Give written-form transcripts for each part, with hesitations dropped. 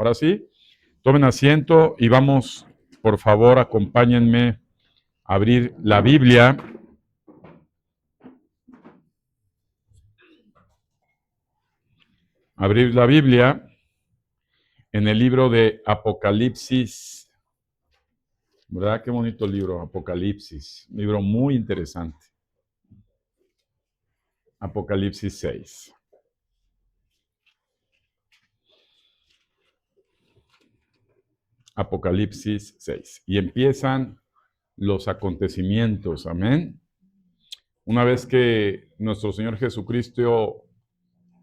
Ahora sí, tomen asiento y vamos, por favor, acompáñenme a abrir la Biblia. Abrir la Biblia en el libro de Apocalipsis. ¿Verdad? Qué bonito libro, Apocalipsis. Un libro muy interesante. Apocalipsis 6. Apocalipsis 6. Y empiezan los acontecimientos. Amén. Una vez que nuestro Señor Jesucristo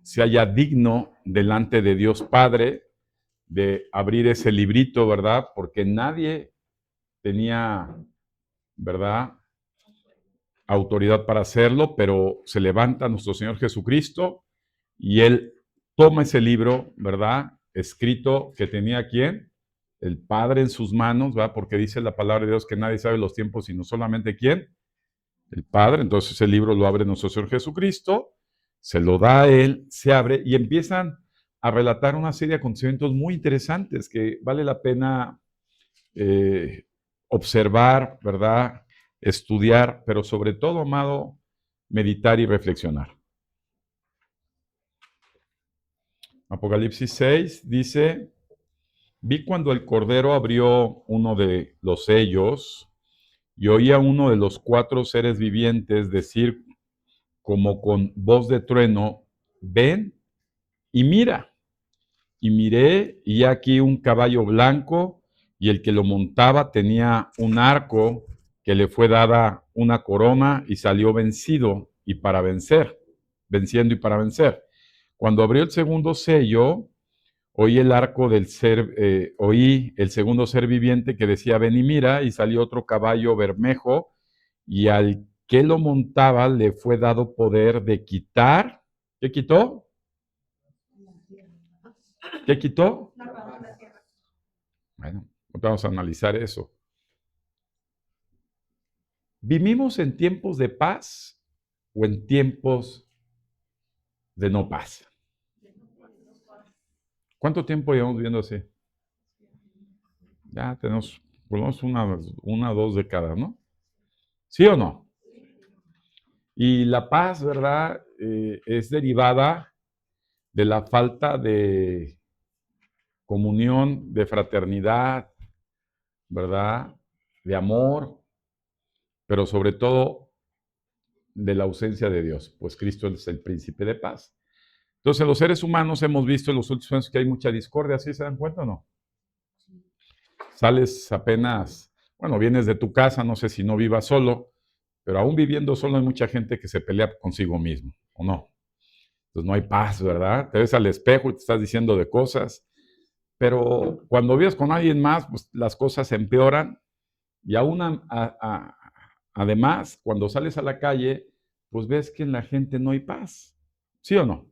se haya digno delante de Dios Padre de abrir ese librito, ¿verdad? Porque nadie tenía, ¿verdad?, autoridad para hacerlo, pero se levanta nuestro Señor Jesucristo y Él toma ese libro, ¿verdad?, escrito que tenía ¿quién? El Padre en sus manos, ¿verdad? Porque dice la palabra de Dios que nadie sabe los tiempos, sino solamente ¿quién? El Padre. Entonces el libro lo abre nuestro Señor Jesucristo, se lo da a Él, se abre y empiezan a relatar una serie de acontecimientos muy interesantes que vale la pena observar, ¿verdad?, estudiar, pero sobre todo, amado, meditar y reflexionar. Apocalipsis 6 dice: vi cuando el Cordero abrió uno de los sellos y oí a uno de los 4 seres vivientes decir como con voz de trueno: ven y mira. Y miré, y aquí un caballo blanco, y el que lo montaba tenía un arco, que le fue dada una corona, y salió venciendo y para vencer. Cuando abrió el segundo sello, oí el segundo ser viviente que decía: ven y mira, y salió otro caballo bermejo, y al que lo montaba le fue dado poder de quitar. ¿Qué quitó? ¿Qué quitó? Bueno, vamos a analizar eso. ¿Vivimos en tiempos de paz o en tiempos de no paz? ¿Cuánto tiempo llevamos viviendo así? Ya tenemos por lo menos una o dos décadas, ¿no? ¿Sí o no? Y la paz, ¿verdad?, es derivada de la falta de comunión, de fraternidad, ¿verdad?, de amor, pero sobre todo de la ausencia de Dios, pues Cristo es el príncipe de paz. Entonces, los seres humanos hemos visto en los últimos años que hay mucha discordia, ¿sí se dan cuenta o no? Sales apenas, bueno, vienes de tu casa, no sé si no vivas solo, pero aún viviendo solo hay mucha gente que se pelea consigo mismo, ¿o no? Entonces no hay paz, ¿verdad? Te ves al espejo y te estás diciendo de cosas, pero cuando vives con alguien más, pues las cosas se empeoran y además, cuando sales a la calle, pues ves que en la gente no hay paz, ¿sí o no?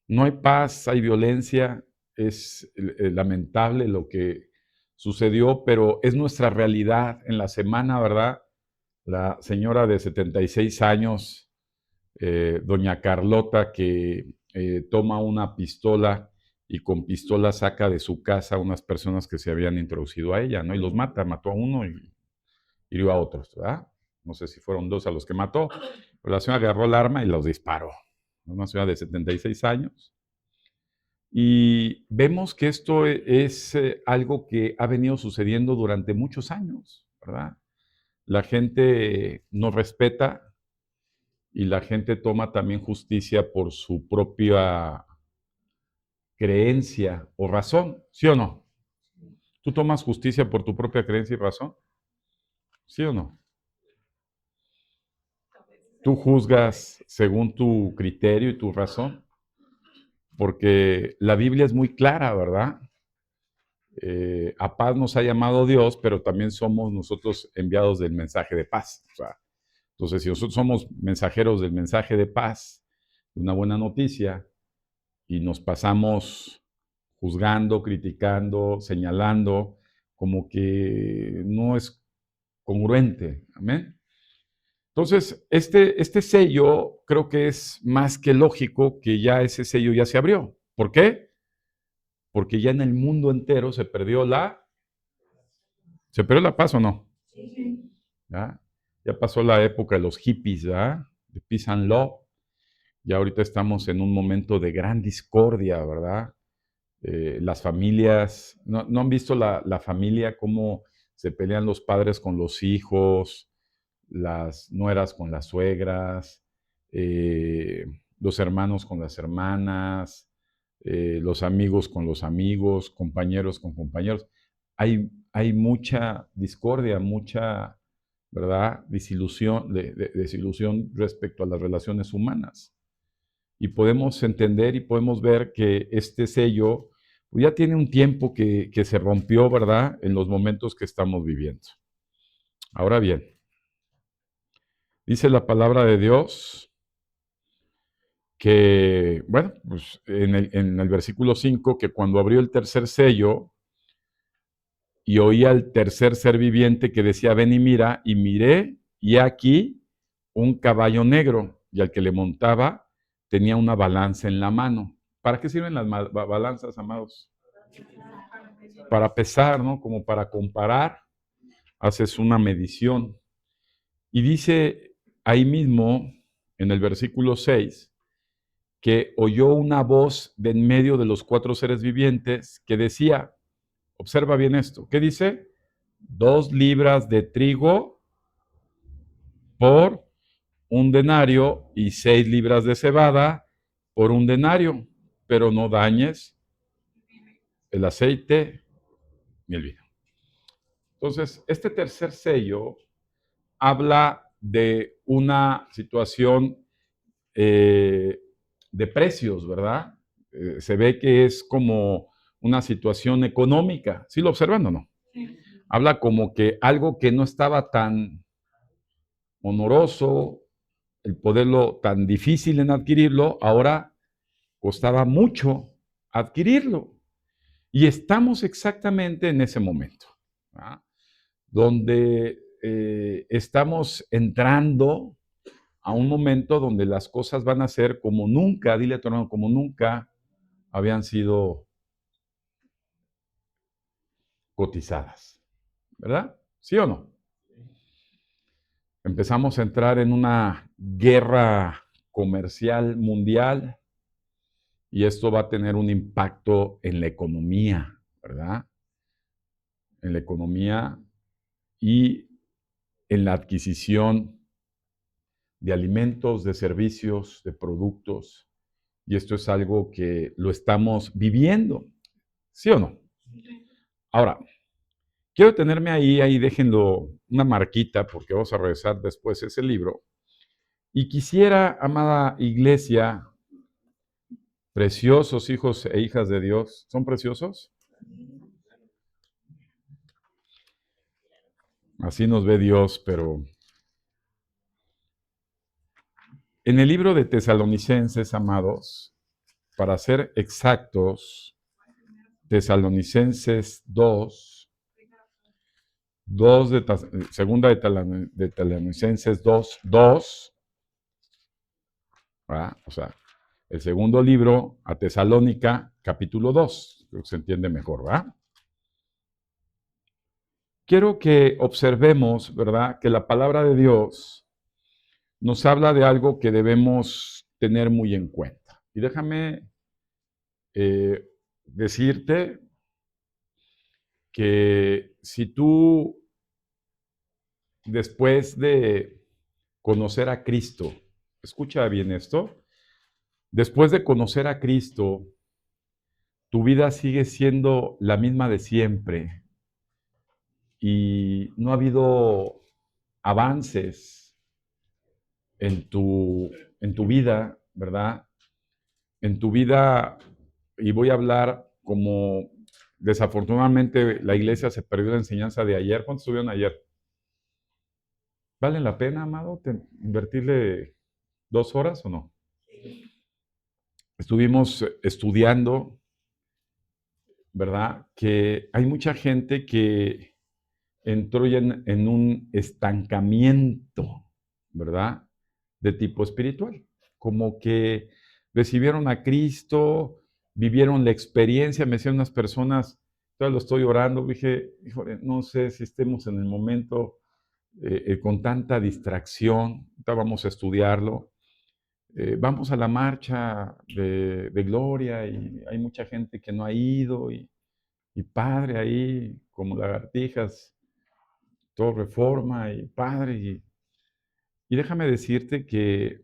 No hay paz, hay violencia, es lamentable lo que sucedió, pero es nuestra realidad. En la semana, ¿verdad?, la señora de 76 años, doña Carlota, que toma una pistola y con pistola saca de su casa a unas personas que se habían introducido a ella, ¿no? Y los mató a uno y hirió a otros, ¿verdad? No sé si fueron 2 a los que mató, pero la señora agarró el arma y los disparó. Una señora de 76 años. Y vemos que esto es algo que ha venido sucediendo durante muchos años, ¿verdad? La gente no respeta y la gente toma también justicia por su propia creencia o razón, ¿sí o no? ¿Tú tomas justicia por tu propia creencia y razón? ¿Sí o no? ¿Tú juzgas según tu criterio y tu razón? Porque la Biblia es muy clara, ¿verdad? A paz nos ha llamado Dios, pero también somos nosotros enviados del mensaje de paz. O sea, entonces, si nosotros somos mensajeros del mensaje de paz, de una buena noticia, y nos pasamos juzgando, criticando, señalando, como que no es congruente. Amén. Entonces, este sello creo que es más que lógico que ya ese sello ya se abrió. ¿Por qué? porque ya en el mundo entero se perdió la paz, ¿o no? ¿Ya? Ya pasó la época de los hippies, ¿verdad? De peace and love. Ya ahorita estamos en un momento de gran discordia, ¿verdad? Las familias, ¿no han visto la familia cómo se pelean los padres con los hijos, las nueras con las suegras, eh, los hermanos con las hermanas, los amigos con los amigos, compañeros con compañeros? Hay mucha discordia, mucha, ¿verdad?, desilusión respecto a las relaciones humanas. Y podemos entender y podemos ver que este sello pues ya tiene un tiempo que se rompió, ¿verdad?, en los momentos que estamos viviendo. Ahora bien, dice la palabra de Dios que, bueno, pues en el versículo 5, que cuando abrió el tercer sello y oí al tercer ser viviente que decía, ven y mira, y miré, y aquí un caballo negro, y al que le montaba tenía una balanza en la mano. ¿Para qué sirven las balanzas, amados? Para pesar, ¿no? Como para comparar, haces una medición. Y dice ahí mismo, en el versículo 6, que oyó una voz de en medio de los cuatro seres vivientes que decía, observa bien esto, ¿qué dice? 2 libras de trigo por un denario y 6 libras de cebada por un denario, pero no dañes el aceite ni el vino. Entonces, este tercer sello habla de una situación de precios, ¿verdad? Se ve que es como una situación económica. ¿Sí lo observan o no? Sí. Habla como que algo que no estaba tan honoroso, el poderlo tan difícil en adquirirlo, ahora costaba mucho adquirirlo. Y estamos exactamente en ese momento, ¿verdad?, donde estamos entrando a un momento donde las cosas van a ser como nunca, dile a tu hermano, como nunca habían sido cotizadas, ¿verdad? ¿Sí o no? Empezamos a entrar en una guerra comercial mundial y esto va a tener un impacto en la economía, ¿verdad? En la economía y en la adquisición de alimentos, de servicios, de productos. Y esto es algo que lo estamos viviendo, ¿sí o no? Ahora, quiero tenerme ahí déjenlo una marquita, porque vamos a regresar después a ese libro. Y quisiera, amada iglesia, preciosos hijos e hijas de Dios, ¿son preciosos? Así nos ve Dios, pero en el libro de Tesalonicenses, amados, para ser exactos, Tesalonicenses 2, segunda de Tesalonicenses 2, 2, ¿verdad? O sea, el segundo libro a Tesalónica, capítulo 2, creo que se entiende mejor, ¿verdad? Quiero que observemos, ¿verdad?, que la palabra de Dios nos habla de algo que debemos tener muy en cuenta. Y déjame decirte que si tú, después de conocer a Cristo, escucha bien esto, después de conocer a Cristo, tu vida sigue siendo la misma de siempre y no ha habido avances en tu vida, ¿verdad? En tu vida, y voy a hablar como desafortunadamente la iglesia se perdió la enseñanza de ayer. ¿Cuántos estuvieron ayer? ¿Vale la pena, amado, invertirle 2 horas o no? Estuvimos estudiando, ¿verdad? Que hay mucha gente que entró ya en un estancamiento, ¿verdad? De tipo espiritual. Como que recibieron a Cristo vivieron la experiencia. Me decían unas personas, todavía lo estoy orando, dije, híjole, no sé si estemos en el momento con tanta distracción, vamos a estudiarlo. Vamos a la marcha de Gloria y hay mucha gente que no ha ido y padre ahí, como lagartijas, todo Reforma y padre. Y déjame decirte que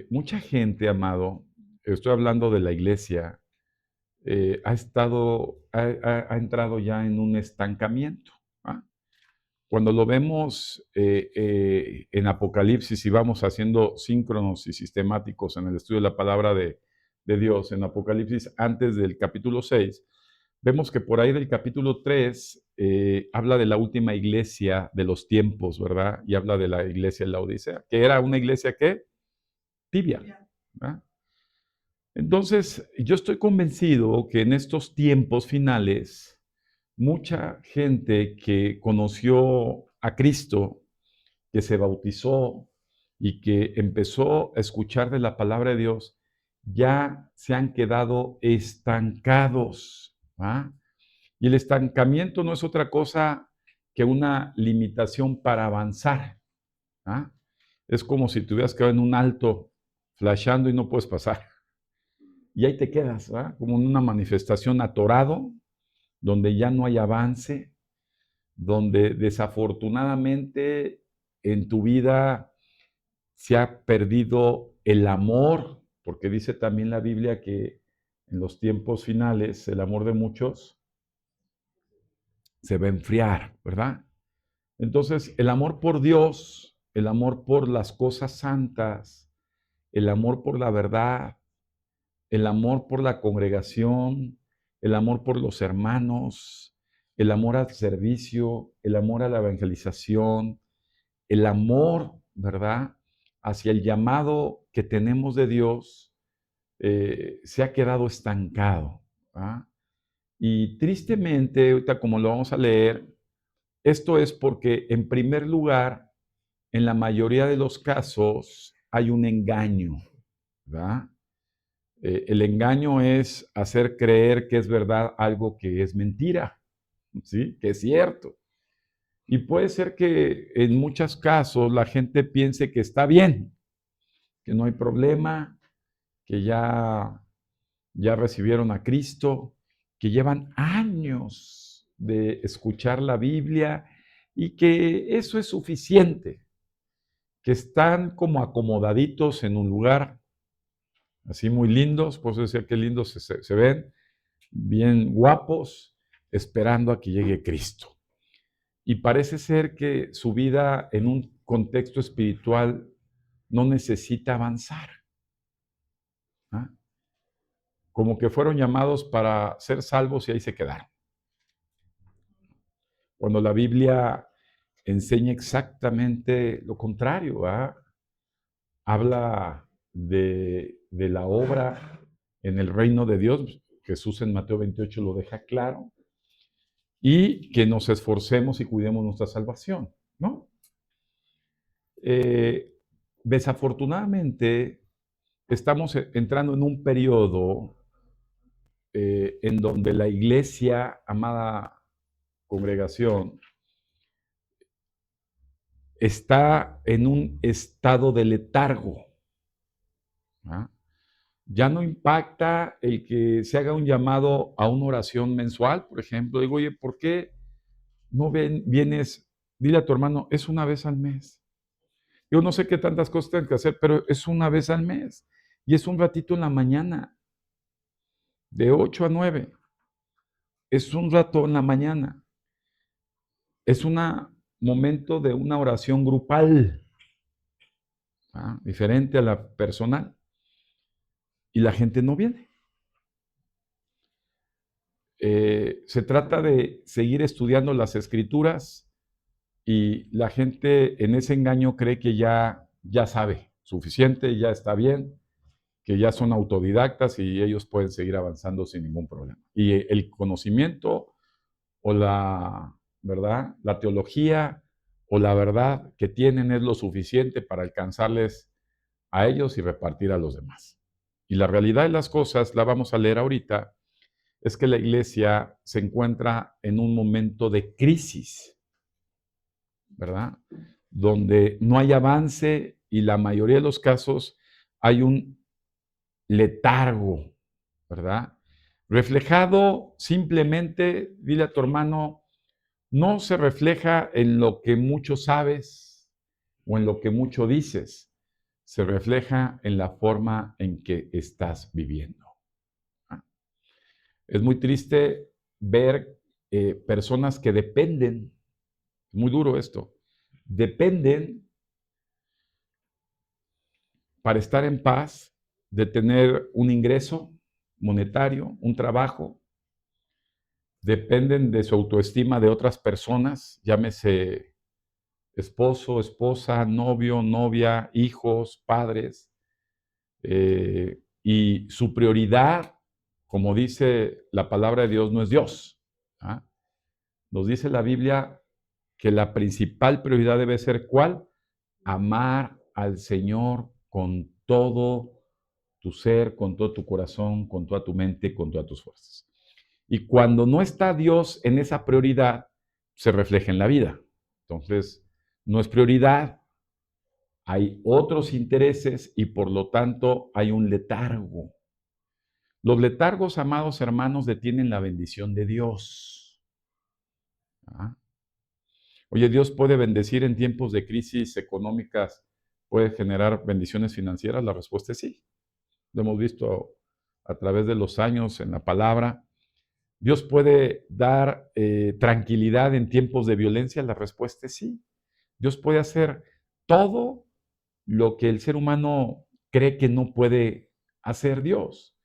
mucha gente, amado, estoy hablando de la iglesia, ha entrado ya en un estancamiento. ¿Ah? Cuando lo vemos en Apocalipsis y vamos haciendo síncronos y sistemáticos en el estudio de la palabra de Dios, en Apocalipsis antes del capítulo 6, vemos que por ahí del capítulo 3 habla de la última iglesia de los tiempos, ¿verdad? Y habla de la iglesia de la Odisea, que era una iglesia que tibia, ¿verdad? Entonces, yo estoy convencido que en estos tiempos finales, mucha gente que conoció a Cristo, que se bautizó y que empezó a escuchar de la palabra de Dios, ya se han quedado estancados. ¿Va? Y el estancamiento no es otra cosa que una limitación para avanzar. ¿Va? Es como si te hubieras quedado en un alto, flasheando y no puedes pasar. Y ahí te quedas, ¿va? Como en una manifestación atorado, donde ya no hay avance, donde desafortunadamente en tu vida se ha perdido el amor, porque dice también la Biblia que en los tiempos finales el amor de muchos se va a enfriar, ¿verdad? Entonces, el amor por Dios, el amor por las cosas santas, el amor por la verdad, el amor por la congregación, el amor por los hermanos, el amor al servicio, el amor a la evangelización, el amor, ¿verdad?, hacia el llamado que tenemos de Dios, se ha quedado estancado. ¿Ah? Y tristemente, ahorita como lo vamos a leer, esto es porque en primer lugar, en la mayoría de los casos hay un engaño, ¿verdad? El engaño es hacer creer que es verdad algo que es mentira, ¿sí? Que es cierto. Y puede ser que en muchos casos la gente piense que está bien, que no hay problema, que ya recibieron a Cristo, que llevan años de escuchar la Biblia y que eso es suficiente, que están como acomodaditos en un lugar, así muy lindos, por eso decía que lindos se ven, bien guapos, esperando a que llegue Cristo. Y parece ser que su vida en un contexto espiritual no necesita avanzar. ¿Ah? Como que fueron llamados para ser salvos y ahí se quedaron. Cuando la Biblia enseña exactamente lo contrario, ¿ah? Habla de la obra en el reino de Dios. Jesús en Mateo 28 lo deja claro. Y que nos esforcemos y cuidemos nuestra salvación, ¿no? Desafortunadamente, estamos entrando en un periodo en donde la iglesia, amada congregación, está en un estado de letargo. ¿Ah? Ya no impacta el que se haga un llamado a una oración mensual, por ejemplo. Digo, oye, ¿por qué no vienes? Dile a tu hermano, es una vez al mes. Yo no sé qué tantas cosas tengo que hacer, pero es una vez al mes. Y es un ratito en la mañana, de 8 a 9. Es un rato en la mañana. Es un momento de una oración grupal, ¿ah? Diferente a la personal. Y la gente no viene. Se trata de seguir estudiando las escrituras y la gente en ese engaño cree que ya sabe suficiente, ya está bien, que ya son autodidactas y ellos pueden seguir avanzando sin ningún problema. Y el conocimiento o la verdad, la teología o la verdad que tienen es lo suficiente para alcanzarles a ellos y repartir a los demás. Y la realidad de las cosas, la vamos a leer ahorita, es que la iglesia se encuentra en un momento de crisis, ¿verdad? Donde no hay avance y la mayoría de los casos hay un letargo, ¿verdad? Reflejado simplemente, dile a tu hermano, no se refleja en lo que mucho sabes o en lo que mucho dices, se refleja en la forma en que estás viviendo. Es muy triste ver personas que dependen, muy duro esto, dependen para estar en paz de tener un ingreso monetario, un trabajo, dependen de su autoestima de otras personas, llámese esposo, esposa, novio, novia, hijos, padres, y su prioridad, como dice la palabra de Dios, no es Dios. ¿Ah? Nos dice la Biblia que la principal prioridad debe ser ¿cuál? Amar al Señor con todo tu ser, con todo tu corazón, con toda tu mente, con todas tus fuerzas. Y cuando no está Dios en esa prioridad, se refleja en la vida. Entonces, no es prioridad, hay otros intereses y por lo tanto hay un letargo. Los letargos, amados hermanos, detienen la bendición de Dios. ¿Ah? Oye, Dios puede bendecir en tiempos de crisis económicas, puede generar bendiciones financieras. La respuesta es sí. Lo hemos visto a través de los años en la palabra. Dios puede dar tranquilidad en tiempos de violencia. La respuesta es sí. Dios puede hacer todo lo que el ser humano cree que no puede hacer Dios.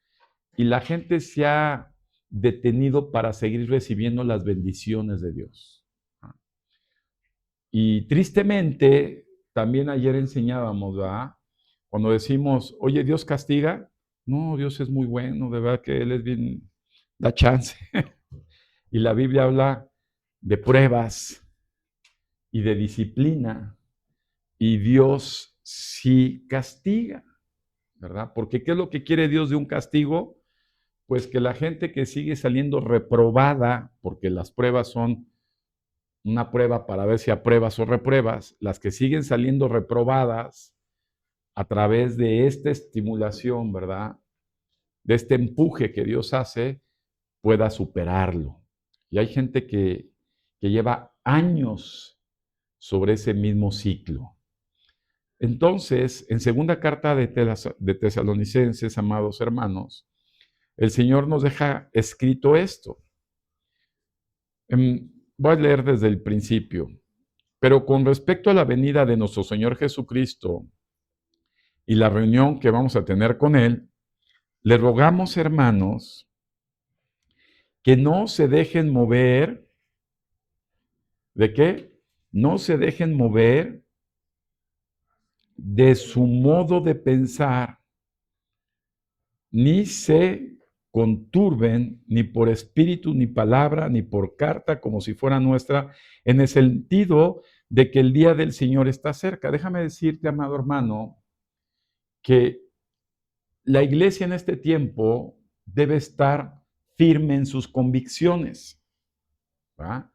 Y la gente se ha detenido para seguir recibiendo las bendiciones de Dios. Y tristemente, también ayer enseñábamos, ¿verdad? Cuando decimos, oye, Dios castiga. No, Dios es muy bueno, de verdad que Él es bien, da chance. Y la Biblia habla de pruebas y de disciplina. Y Dios sí castiga, ¿verdad? Porque ¿qué es lo que quiere Dios de un castigo? Pues que la gente que sigue saliendo reprobada, porque las pruebas son una prueba para ver si apruebas o repruebas, las que siguen saliendo reprobadas a través de esta estimulación, ¿verdad? De este empuje que Dios hace, pueda superarlo. Y hay gente que lleva años sobre ese mismo ciclo. Entonces, en segunda carta de Tesalonicenses, amados hermanos, el Señor nos deja escrito esto. Voy a leer desde el principio. Pero con respecto a la venida de nuestro Señor Jesucristo y la reunión que vamos a tener con Él, le rogamos, hermanos, que no se dejen mover. ¿De qué? No se dejen mover de su modo de pensar, ni se conturben ni por espíritu, ni palabra, ni por carta, como si fuera nuestra, en el sentido de que el día del Señor está cerca. Déjame decirte, amado hermano, que la iglesia en este tiempo debe estar firme en sus convicciones. ¿Va?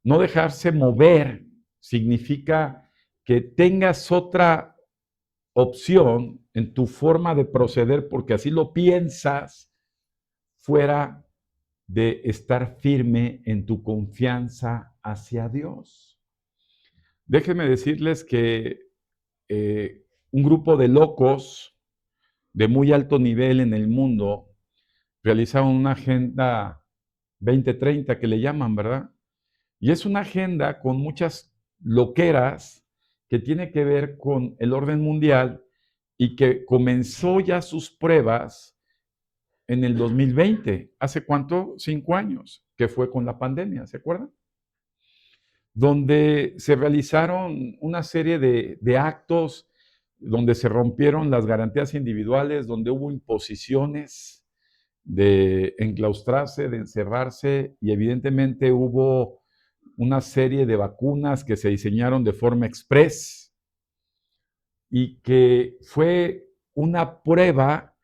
No dejarse mover significa que tengas otra opción en tu forma de proceder porque así lo piensas, fuera de estar firme en tu confianza hacia Dios. Déjenme decirles que un grupo de locos de muy alto nivel en el mundo realizaron una agenda 2030 que le llaman, ¿verdad? Y es una agenda con muchas loqueras que tiene que ver con el orden mundial y que comenzó ya sus pruebas en el 2020. ¿Hace cuánto? 5 años, que fue con la pandemia, ¿se acuerdan? Donde se realizaron una serie de actos, donde se rompieron las garantías individuales, donde hubo imposiciones de enclaustrarse, de encerrarse, y evidentemente hubo una serie de vacunas que se diseñaron de forma express y que fue una prueba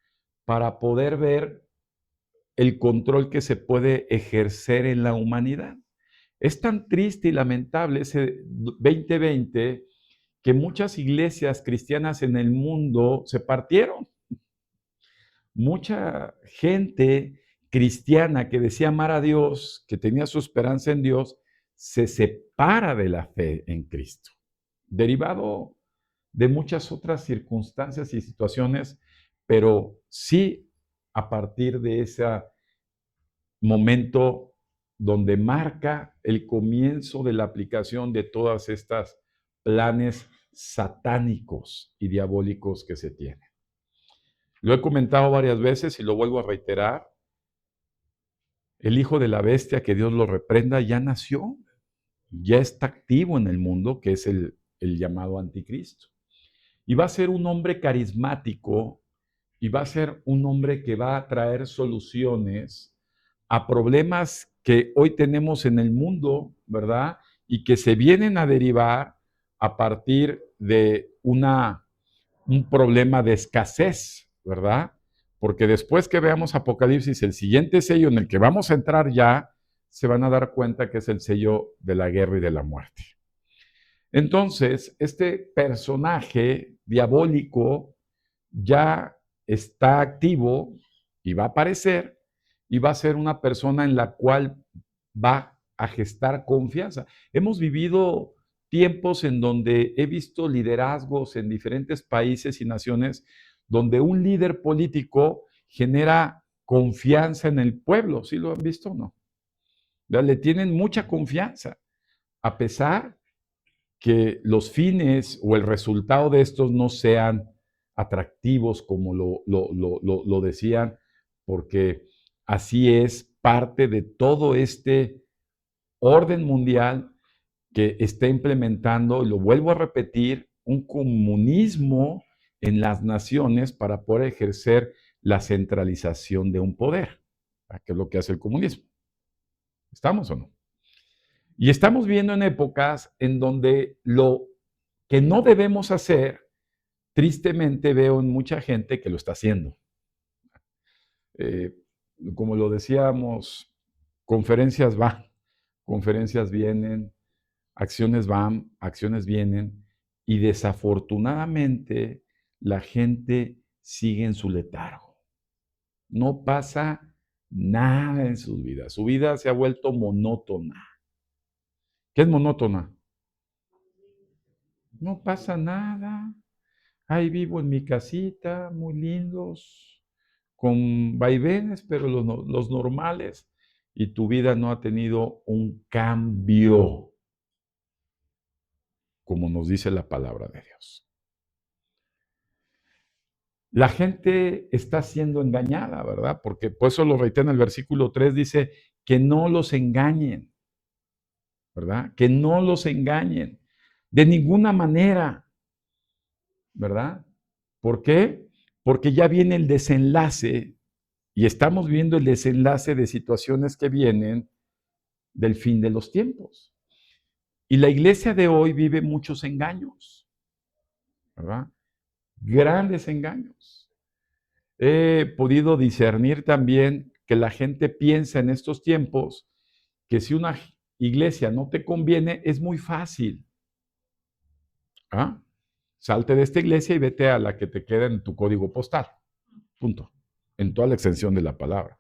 para poder ver el control que se puede ejercer en la humanidad. Es tan triste y lamentable ese 2020 que muchas iglesias cristianas en el mundo se partieron. Mucha gente cristiana que decía amar a Dios, que tenía su esperanza en Dios, se separa de la fe en Cristo, derivado de muchas otras circunstancias y situaciones, pero sí a partir de ese momento donde marca el comienzo de la aplicación de todas estas planes satánicos y diabólicos que se tienen. Lo he comentado varias veces y lo vuelvo a reiterar. El hijo de la bestia, que Dios lo reprenda, ya nació, ya está activo en el mundo, que es el llamado anticristo. Y va a ser un hombre carismático y va a ser un hombre que va a traer soluciones a problemas que hoy tenemos en el mundo, ¿verdad? Y que se vienen a derivar a partir de un problema de escasez, ¿verdad? Porque después que veamos Apocalipsis, el siguiente sello en el que vamos a entrar ya, se van a dar cuenta que es el sello de la guerra y de la muerte. Entonces, este personaje diabólico ya está activo y va a aparecer y va a ser una persona en la cual va a gestar confianza. Hemos vivido tiempos en donde he visto liderazgos en diferentes países y naciones donde un líder político genera confianza en el pueblo. ¿Sí lo han visto o no? Le tienen mucha confianza, a pesar que los fines o el resultado de estos no sean atractivos como lo decían, porque así es parte de todo este orden mundial que está implementando, y lo vuelvo a repetir, un comunismo en las naciones para poder ejercer la centralización de un poder, que es lo que hace el comunismo. ¿Estamos o no? Y estamos viendo en épocas en donde lo que no debemos hacer, tristemente veo en mucha gente que lo está haciendo. Eh, como lo decíamos, conferencias van, conferencias vienen, acciones van, acciones vienen, y desafortunadamente la gente sigue en su letargo. No pasa nada en sus vidas. Su vida se ha vuelto monótona. ¿Qué es monótona? No pasa nada. Ahí vivo en mi casita, muy lindos, con vaivenes, pero los normales. Y tu vida no ha tenido un cambio, como nos dice la palabra de Dios. La gente está siendo engañada, ¿verdad? Porque por eso lo reitera en el versículo 3, dice que no los engañen, ¿verdad? Que no los engañen de ninguna manera, ¿verdad? ¿Por qué? Porque ya viene el desenlace y estamos viendo el desenlace de situaciones que vienen del fin de los tiempos. Y la iglesia de hoy vive muchos engaños, ¿verdad? Grandes engaños. He podido discernir también que la gente piensa en estos tiempos que si una iglesia no te conviene, es muy fácil. ¿Ah? Salte de esta iglesia y vete a la que te queda en tu código postal. Punto. En toda la extensión de la palabra.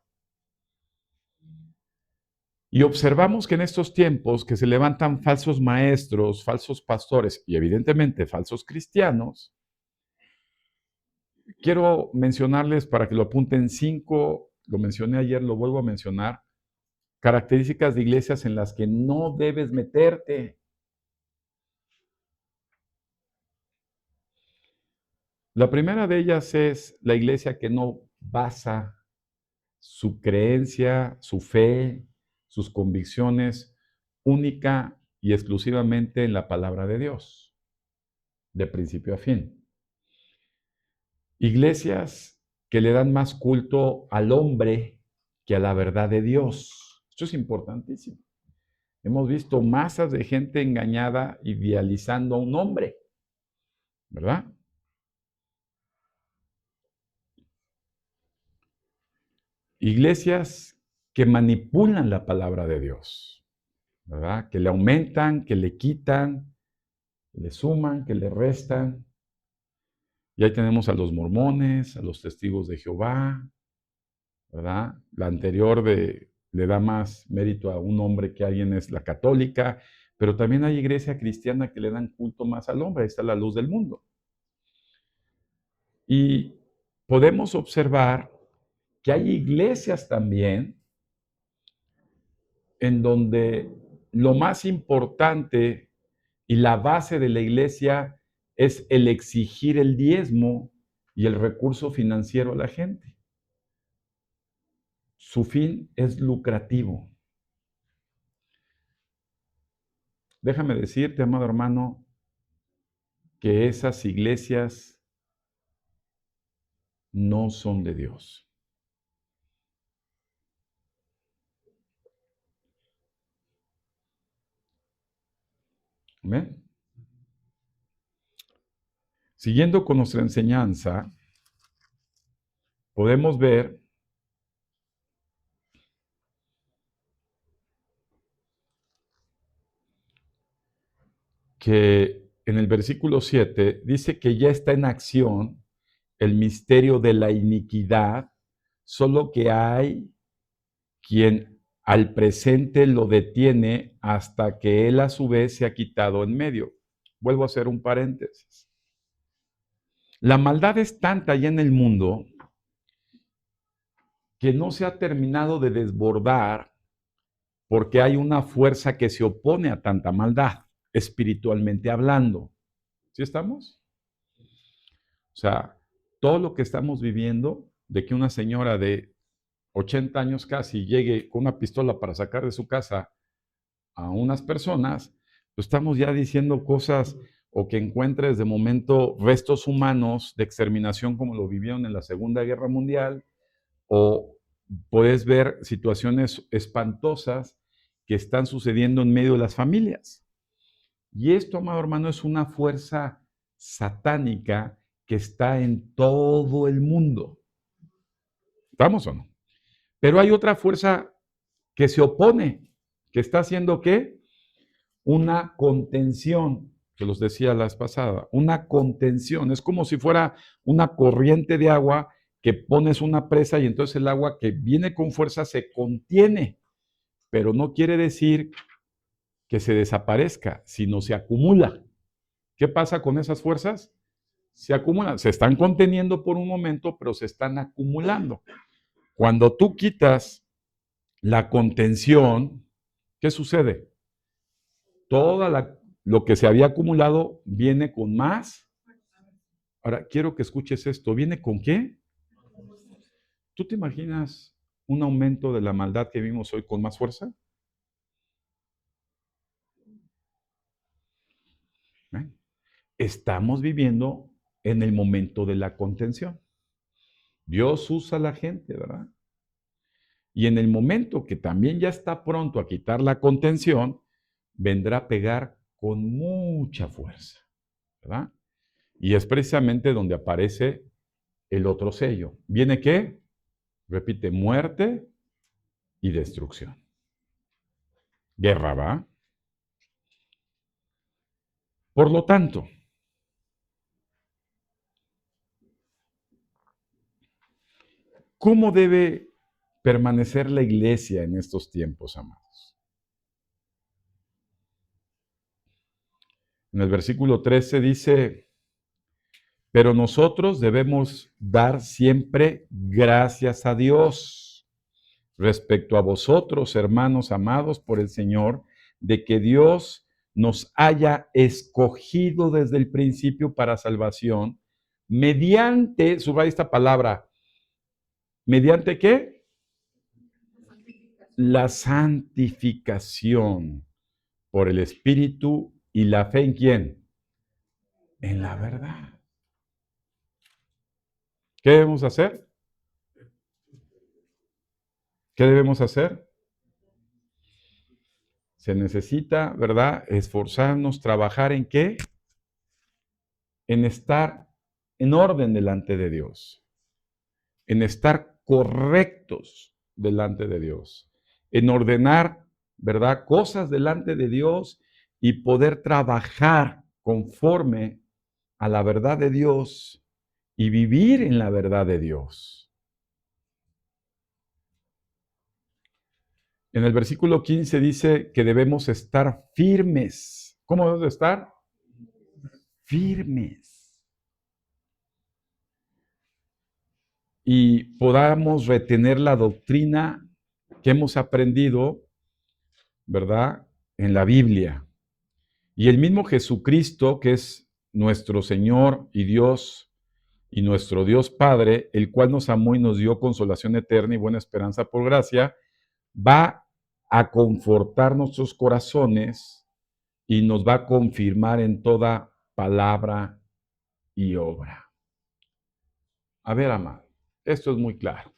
Y observamos que en estos tiempos que se levantan falsos maestros, falsos pastores y evidentemente falsos cristianos, quiero mencionarles para que lo apunten 5, lo mencioné ayer, lo vuelvo a mencionar, características de iglesias en las que no debes meterte. La primera de ellas es la iglesia que no basa su creencia, su fe, sus convicciones única y exclusivamente en la palabra de Dios, de principio a fin. Iglesias que le dan más culto al hombre que a la verdad de Dios. Esto es importantísimo. Hemos visto masas de gente engañada idealizando a un hombre, ¿verdad? Iglesias que manipulan la palabra de Dios, ¿verdad? Que le aumentan, que le quitan, que le suman, que le restan. Y ahí tenemos a los mormones, a los testigos de Jehová, ¿verdad? La anterior le da más mérito a un hombre que a alguien, es la católica, pero también hay iglesia cristiana que le dan culto más al hombre. Ahí está la luz del mundo. Y podemos observar que hay iglesias también en donde lo más importante y la base de la iglesia es el exigir el diezmo y el recurso financiero a la gente. Su fin es lucrativo. Déjame decirte, amado hermano, que esas iglesias no son de Dios. ¿Amén? Siguiendo con nuestra enseñanza, podemos ver que en el versículo 7 dice que ya está en acción el misterio de la iniquidad, solo que hay quien al presente lo detiene hasta que él a su vez se ha quitado en medio. Vuelvo a hacer un paréntesis. La maldad es tanta allá en el mundo que no se ha terminado de desbordar porque hay una fuerza que se opone a tanta maldad, espiritualmente hablando. ¿Sí estamos? O sea, todo lo que estamos viviendo, de que una señora de 80 años casi llegue con una pistola para sacar de su casa a unas personas, pues estamos ya diciendo cosas, o que encuentres de momento restos humanos de exterminación como lo vivieron en la Segunda Guerra Mundial, o puedes ver situaciones espantosas que están sucediendo en medio de las familias. Y esto, amado hermano, es una fuerza satánica que está en todo el mundo. ¿Estamos o no? Pero hay otra fuerza que se opone, que está haciendo ¿qué? Una contención, que los decía la vez pasada, una contención. Es como si fuera una corriente de agua que pones una presa y entonces el agua que viene con fuerza se contiene, pero no quiere decir que se desaparezca, sino se acumula. ¿Qué pasa con esas fuerzas? Se acumulan, se están conteniendo por un momento, pero se están acumulando. Cuando tú quitas la contención, ¿qué sucede? Lo que se había acumulado viene con más. Ahora, quiero que escuches esto. ¿Viene con qué? ¿Tú te imaginas un aumento de la maldad que vimos hoy con más fuerza? ¿Eh? Estamos viviendo en el momento de la contención. Dios usa a la gente, ¿verdad? Y en el momento que también ya está pronto a quitar la contención, vendrá a pegar con mucha fuerza, ¿verdad? Y es precisamente donde aparece el otro sello. ¿Viene qué? Repite, muerte y destrucción. Guerra, ¿va? Por lo tanto, ¿cómo debe permanecer la iglesia en estos tiempos, amados? En el versículo 13 dice, pero nosotros debemos dar siempre gracias a Dios respecto a vosotros, hermanos amados por el Señor, de que Dios nos haya escogido desde el principio para salvación, mediante, subraya esta palabra, ¿mediante qué? La santificación por el Espíritu y la fe en quién? En la verdad. ¿Qué debemos hacer? ¿Qué debemos hacer? Se necesita, ¿verdad? Esforzarnos, trabajar en qué? En estar en orden delante de Dios, en estar correctos. delante de Dios, en ordenar, ¿verdad?, cosas delante de Dios y poder trabajar conforme a la verdad de Dios y vivir en la verdad de Dios. En el versículo 15 dice que debemos estar firmes. ¿Cómo debemos de estar? Firmes. Y podamos retener la doctrina que hemos aprendido, ¿verdad?, en la Biblia. Y el mismo Jesucristo, que es nuestro Señor y nuestro Dios Padre, el cual nos amó y nos dio consolación eterna y buena esperanza por gracia, va a confortar nuestros corazones y nos va a confirmar en toda palabra y obra. A ver, amado, esto es muy claro.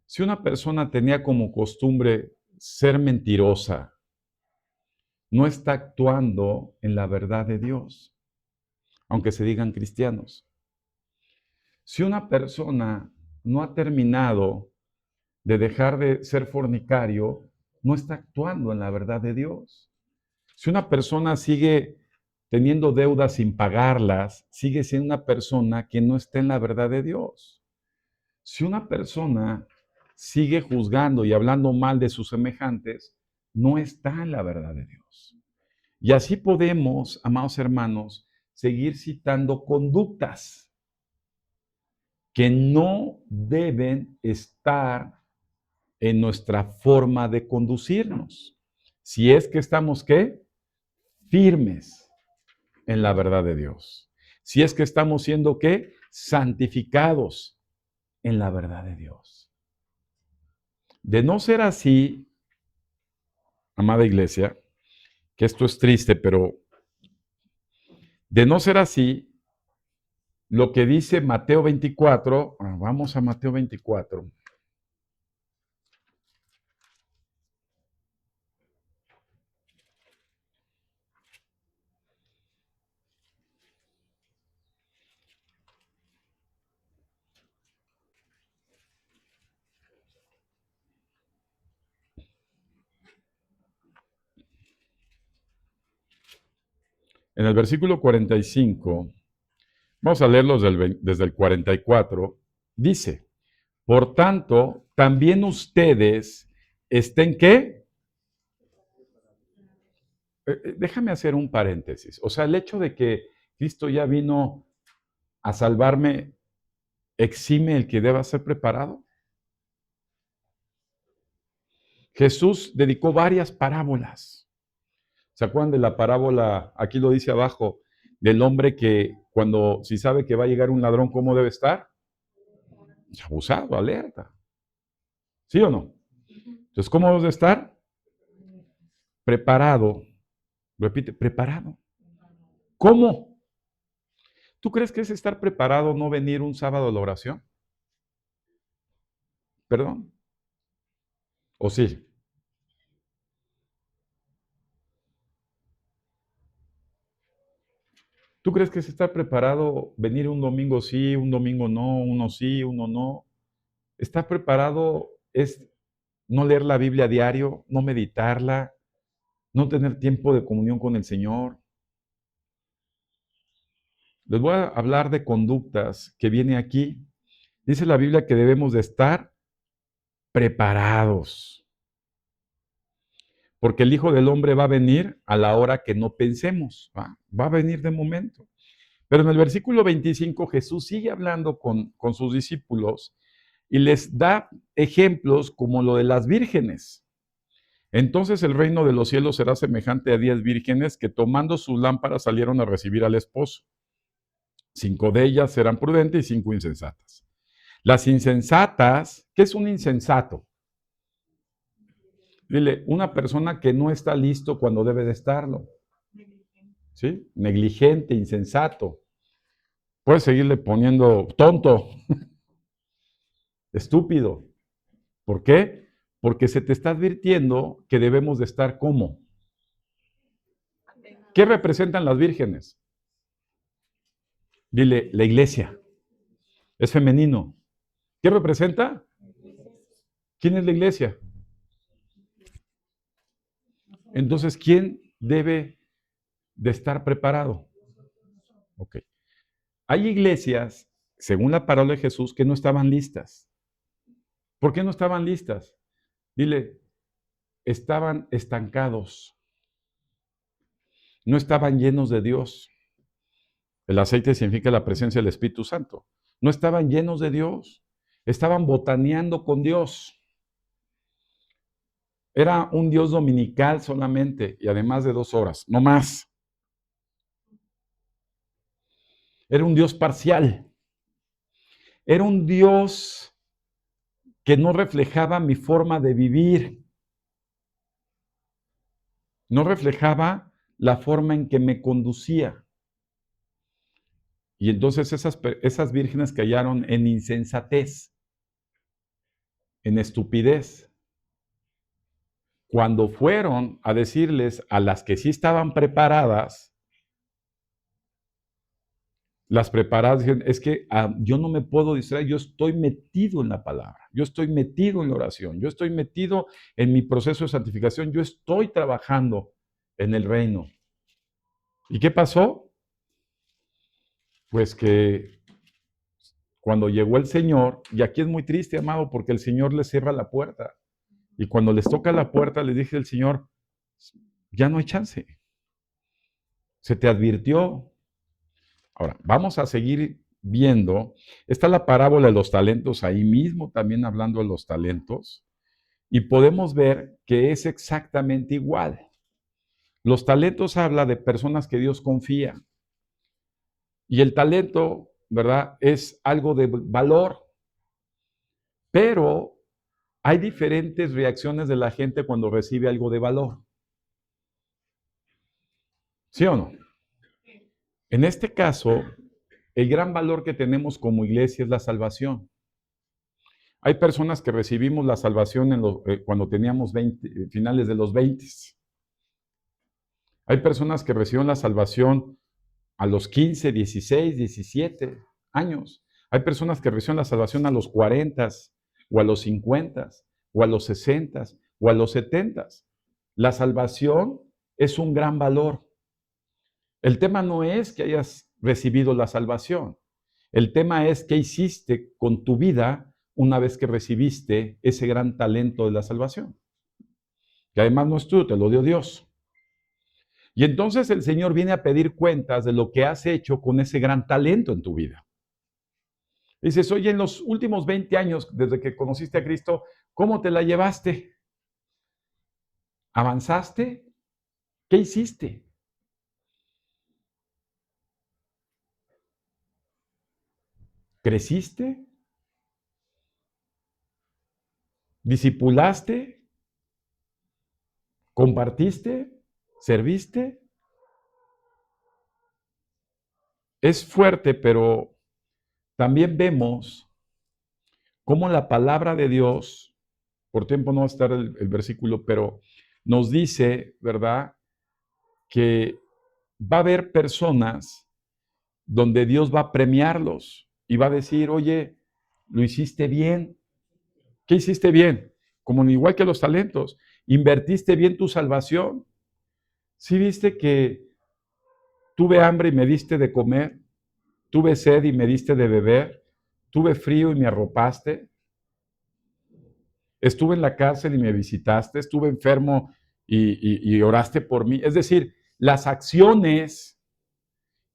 Si una persona tenía como costumbre ser mentirosa, no está actuando en la verdad de Dios, aunque se digan cristianos. Si una persona no ha terminado de dejar de ser fornicario, no está actuando en la verdad de Dios. Si una persona sigue teniendo deudas sin pagarlas, sigue siendo una persona que no está en la verdad de Dios. Si una persona sigue juzgando y hablando mal de sus semejantes, no está en la verdad de Dios. Y así podemos, amados hermanos, seguir citando conductas que no deben estar en nuestra forma de conducirnos. Si es que estamos, ¿qué? Firmes en la verdad de Dios. Si es que estamos siendo, ¿qué? Santificados en la verdad de Dios. De no ser así, amada iglesia, que esto es triste, pero de no ser así, lo que dice Mateo 24, vamos a Mateo 24. En el versículo 45, vamos a leerlos desde el 44, dice, por tanto, también ustedes estén, ¿qué? Déjame hacer un paréntesis. O sea, el hecho de que Cristo ya vino a salvarme, ¿exime el que deba ser preparado? Jesús dedicó varias parábolas. ¿Se acuerdan de la parábola, aquí lo dice abajo, del hombre que cuando, si sabe que va a llegar un ladrón, ¿cómo debe estar? Abusado, alerta. ¿Sí o no? Entonces, ¿cómo debes de estar? Preparado. Repite, preparado. ¿Cómo? ¿Tú crees que es estar preparado no venir un sábado a la oración? ¿Perdón? ¿O sí? ¿Tú crees que es estar preparado venir un domingo sí, un domingo no, uno sí, uno no? Estar preparado es no leer la Biblia a diario, no meditarla, no tener tiempo de comunión con el Señor. Les voy a hablar de conductas que viene aquí. Dice la Biblia que debemos de estar preparados, porque el Hijo del Hombre va a venir a la hora que no pensemos, va a venir de momento. Pero en el versículo 25 Jesús sigue hablando con sus discípulos y les da ejemplos como lo de las vírgenes. Entonces el reino de los cielos será semejante a 10 vírgenes que tomando sus lámparas salieron a recibir al esposo. 5 de ellas serán prudentes y 5 insensatas. Las insensatas, ¿qué es un insensato? Dile, una persona que no está listo cuando debe de estarlo. ¿Sí? Negligente, insensato. Puedes seguirle poniendo tonto, estúpido. ¿Por qué? Porque se te está advirtiendo que debemos de estar como. ¿Qué representan las vírgenes? Dile, la iglesia. Es femenino. ¿Qué representa? ¿Quién es la iglesia? Entonces, ¿quién debe de estar preparado? Ok. Hay iglesias, según la palabra de Jesús, que no estaban listas. ¿Por qué no estaban listas? Dile, estaban estancados, no estaban llenos de Dios. El aceite significa la presencia del Espíritu Santo. No estaban llenos de Dios, estaban botaneando con Dios. Era un Dios dominical solamente y además de 2 horas, no más. Era un Dios parcial. Era un Dios que no reflejaba mi forma de vivir. No reflejaba la forma en que me conducía. Y entonces esas vírgenes cayeron en insensatez, en estupidez. Cuando fueron a decirles a las que sí estaban preparadas, las preparadas dijeron, es que yo no me puedo distraer, yo estoy metido en la palabra, yo estoy metido en la oración, yo estoy metido en mi proceso de santificación, yo estoy trabajando en el reino. ¿Y qué pasó? Pues que cuando llegó el Señor, y aquí es muy triste, amado, porque el Señor les cierra la puerta. Y cuando les toca la puerta, les dije al Señor, ya no hay chance. Se te advirtió. Ahora, vamos a seguir viendo. Está la parábola de los talentos ahí mismo, también hablando de los talentos. Y podemos ver que es exactamente igual. Los talentos habla de personas que Dios confía. Y el talento, ¿verdad? Es algo de valor. Pero hay diferentes reacciones de la gente cuando recibe algo de valor. ¿Sí o no? En este caso, el gran valor que tenemos como iglesia es la salvación. Hay personas que recibimos la salvación cuando teníamos finales de los 20. Hay personas que recibieron la salvación a los 15, 16, 17 años. Hay personas que recibieron la salvación a los 40 o a los 50 o a los 60 o a los 70. La salvación es un gran valor. El tema no es que hayas recibido la salvación. El tema es qué hiciste con tu vida una vez que recibiste ese gran talento de la salvación. Que además no es tuyo, te lo dio Dios. Y entonces el Señor viene a pedir cuentas de lo que has hecho con ese gran talento en tu vida. Dices, oye, en los últimos 20 años, desde que conociste a Cristo, ¿cómo te la llevaste? ¿Avanzaste? ¿Qué hiciste? ¿Creciste? ¿Discipulaste? ¿Compartiste? ¿Serviste? Es fuerte, pero también vemos cómo la palabra de Dios, por tiempo no va a estar el versículo, pero nos dice, ¿verdad?, que va a haber personas donde Dios va a premiarlos y va a decir, oye, lo hiciste bien. ¿Qué hiciste bien? Como igual que los talentos, invertiste bien tu salvación. ¿Sí viste que tuve hambre y me diste de comer? ¿Tuve sed y me diste de beber? ¿Tuve frío y me arropaste? ¿Estuve en la cárcel y me visitaste? ¿Estuve enfermo y oraste por mí? Es decir, las acciones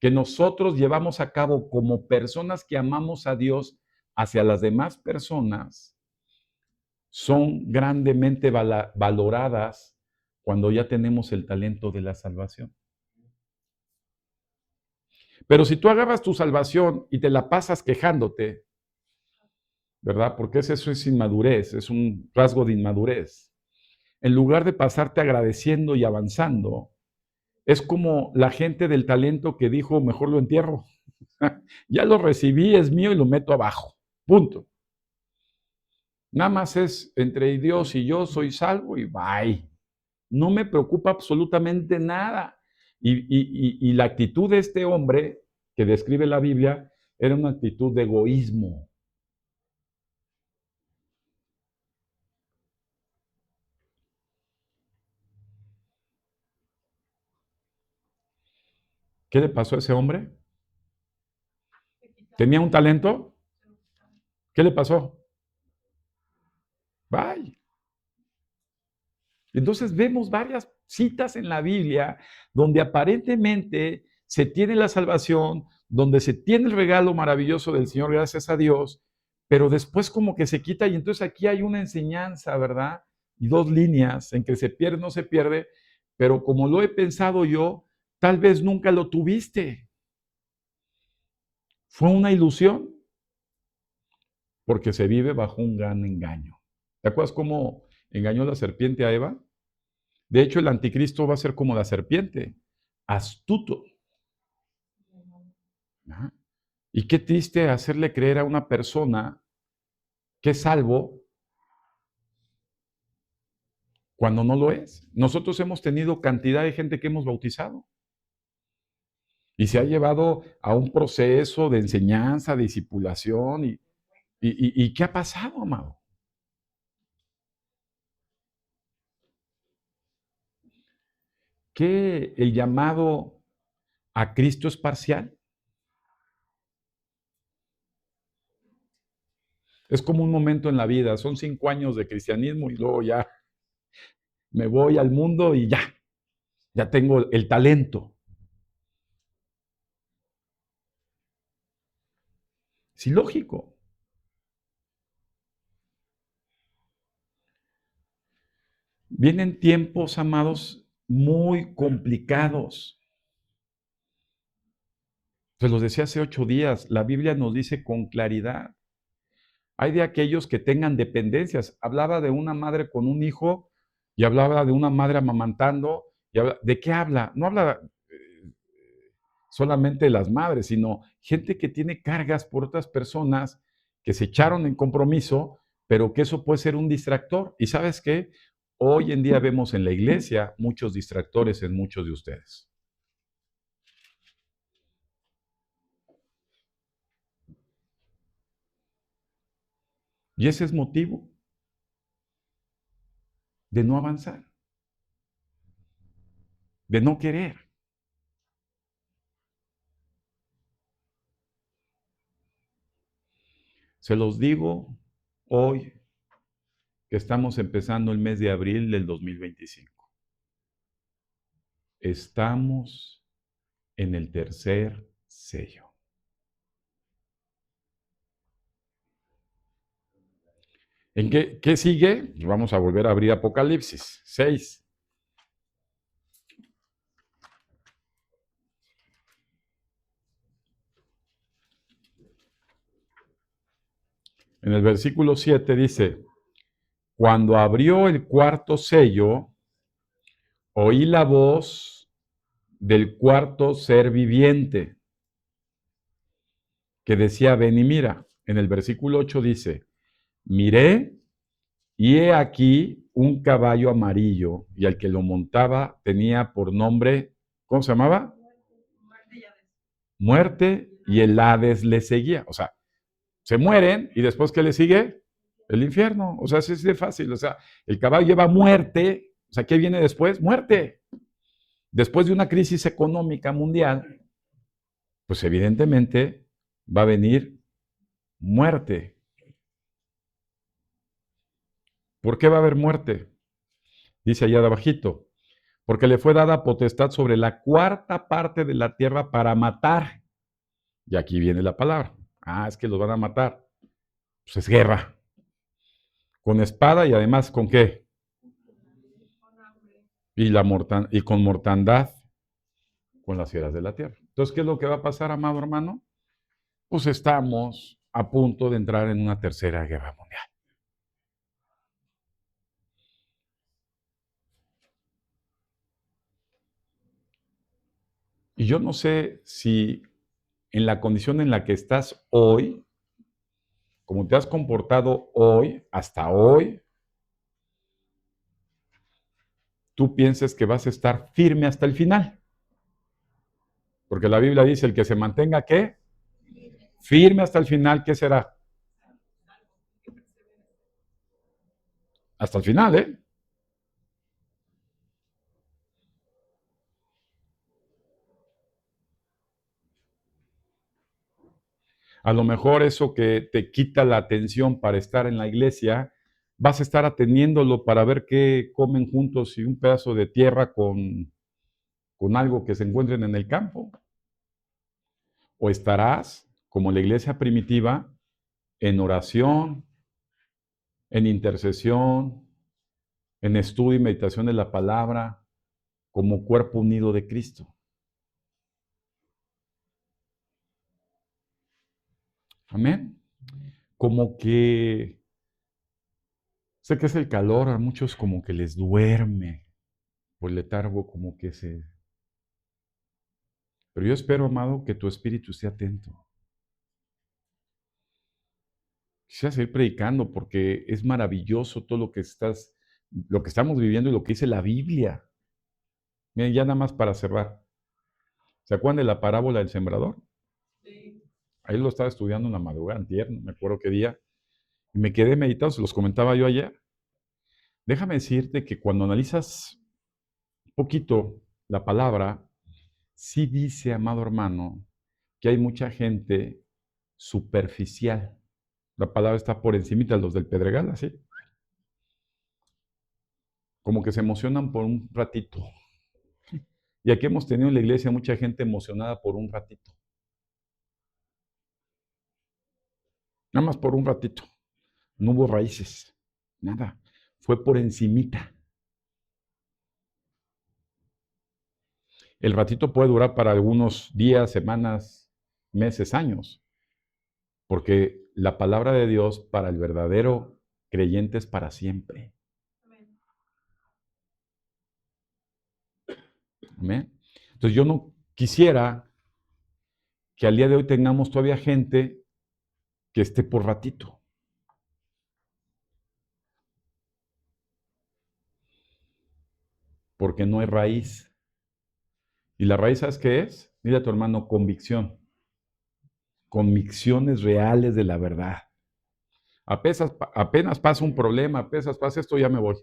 que nosotros llevamos a cabo como personas que amamos a Dios hacia las demás personas son grandemente valoradas cuando ya tenemos el talento de la salvación. Pero si tú agarras tu salvación y te la pasas quejándote, ¿verdad? Porque eso es inmadurez, es un rasgo de inmadurez. En lugar de pasarte agradeciendo y avanzando, es como la gente del talento que dijo, mejor lo entierro. Ya lo recibí, es mío y lo meto abajo. Punto. Nada más es entre Dios y yo, soy salvo y bye. No me preocupa absolutamente nada. Y la actitud de este hombre que describe la Biblia era una actitud de egoísmo. ¿Qué le pasó a ese hombre? ¿Tenía un talento? ¿Qué le pasó? Bye. Entonces vemos varias citas en la Biblia donde aparentemente se tiene la salvación, donde se tiene el regalo maravilloso del Señor, gracias a Dios, pero después como que se quita y entonces aquí hay una enseñanza, ¿verdad? Y dos líneas en que se pierde, no se pierde, pero como lo he pensado yo, tal vez nunca lo tuviste. Fue una ilusión porque se vive bajo un gran engaño. ¿Te acuerdas cómo engañó la serpiente a Eva? De hecho, el anticristo va a ser como la serpiente, astuto. Ajá. Y qué triste hacerle creer a una persona que es salvo cuando no lo es. Nosotros hemos tenido cantidad de gente que hemos bautizado y se ha llevado a un proceso de enseñanza, de discipulación. ¿Y qué ha pasado, amado? ¿Que el llamado a Cristo es parcial? Es como un momento en la vida, son 5 años de cristianismo y luego ya me voy al mundo y ya tengo el talento. Es ilógico. Vienen tiempos, amados, muy complicados. Se los decía hace 8 días, la Biblia nos dice con claridad. Hay de aquellos que tengan dependencias. Hablaba de una madre con un hijo y hablaba de una madre amamantando. ¿De qué habla? No habla solamente de las madres, sino gente que tiene cargas por otras personas que se echaron en compromiso, pero que eso puede ser un distractor. ¿Y sabes qué? Hoy en día vemos en la iglesia muchos distractores en muchos de ustedes. Y ese es motivo de no avanzar, de no querer. Se los digo hoy que estamos empezando el mes de abril del 2025. Estamos en el tercer sello. ¿En qué sigue? Vamos a volver a abrir Apocalipsis 6. En el versículo 7 dice, cuando abrió el cuarto sello, oí la voz del cuarto ser viviente que decía, ven y mira. En el versículo 8 dice, miré y he aquí un caballo amarillo y al que lo montaba tenía por nombre, ¿cómo se llamaba? Muerte y el Hades le seguía. O sea, se mueren y después ¿qué le sigue? El infierno. O sea, es de fácil. O sea, el caballo lleva muerte. O sea, ¿qué viene después? Muerte. Después de una crisis económica mundial, pues evidentemente va a venir muerte. ¿Por qué va a haber muerte? Dice allá de abajito. Porque le fue dada potestad sobre la cuarta parte de la tierra para matar. Y aquí viene la palabra. Ah, es que los van a matar. Pues es guerra. Con espada y además ¿con qué? Y con mortandad con las fieras de la tierra. Entonces, ¿qué es lo que va a pasar, amado hermano? Pues estamos a punto de entrar en una tercera guerra mundial. Y yo no sé si en la condición en la que estás hoy, como te has comportado hoy, hasta hoy, tú pienses que vas a estar firme hasta el final. Porque la Biblia dice, el que se mantenga, ¿qué? Firme hasta el final, ¿qué será? Hasta el final, ¿eh? A lo mejor eso que te quita la atención para estar en la iglesia, vas a estar atendiéndolo para ver qué comen juntos y un pedazo de tierra con algo que se encuentren en el campo. O estarás, como la iglesia primitiva, en oración, en intercesión, en estudio y meditación de la palabra, como cuerpo unido de Cristo. Amén. Como que, sé que es el calor, a muchos como que les duerme, o el letargo como que se... Pero yo espero, amado, que tu espíritu esté atento. Quisiera seguir predicando porque es maravilloso todo lo que estamos viviendo y lo que dice la Biblia. Miren, ya nada más para cerrar. ¿Se acuerdan de la parábola del sembrador? Sí. Ahí lo estaba estudiando en la madrugada, antier, no me acuerdo qué día, y me quedé meditando, se los comentaba yo ayer. Déjame decirte que cuando analizas un poquito la palabra, sí dice, amado hermano, que hay mucha gente superficial. La palabra está por encimita, los del Pedregal, así. Como que se emocionan por un ratito. Y aquí hemos tenido en la iglesia mucha gente emocionada por un ratito. Nada más por un ratito. No hubo raíces. Nada. Fue por encimita. El ratito puede durar para algunos días, semanas, meses, años. Porque la palabra de Dios para el verdadero creyente es para siempre. Amén. Entonces yo no quisiera que al día de hoy tengamos todavía gente que esté por ratito. Porque no hay raíz. ¿Y la raíz sabes qué es? Dile a tu hermano, convicción. Convicciones reales de la verdad. Apenas pasa un problema, apenas pasa esto, ya me voy.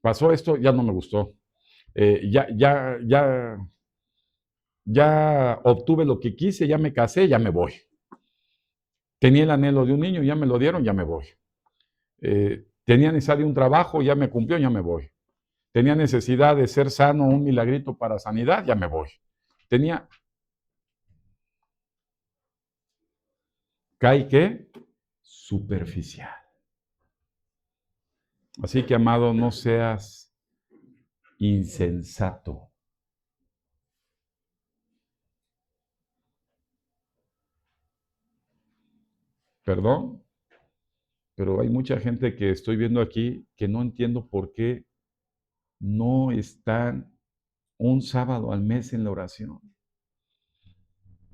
Pasó esto, ya no me gustó. Ya obtuve lo que quise, ya me casé, ya me voy. Tenía el anhelo de un niño, ya me lo dieron, ya me voy. Tenía necesidad de un trabajo, ya me cumplió, ya me voy. Tenía necesidad de ser sano, un milagrito para sanidad, ya me voy. Cae qué? Superficial. Así que, amado, no seas insensato. Perdón, pero hay mucha gente que estoy viendo aquí que no entiendo por qué no están un sábado al mes en la oración.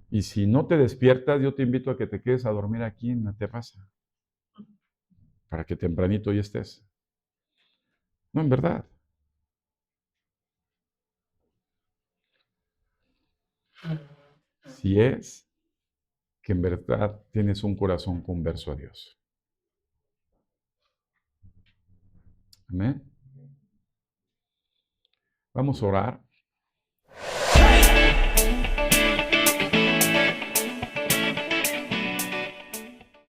Y si no te despiertas, yo te invito a que te quedes a dormir aquí en la terraza, para que tempranito ya estés. No, en verdad. Si es que en verdad tienes un corazón converso a Dios. Amén. Vamos a orar.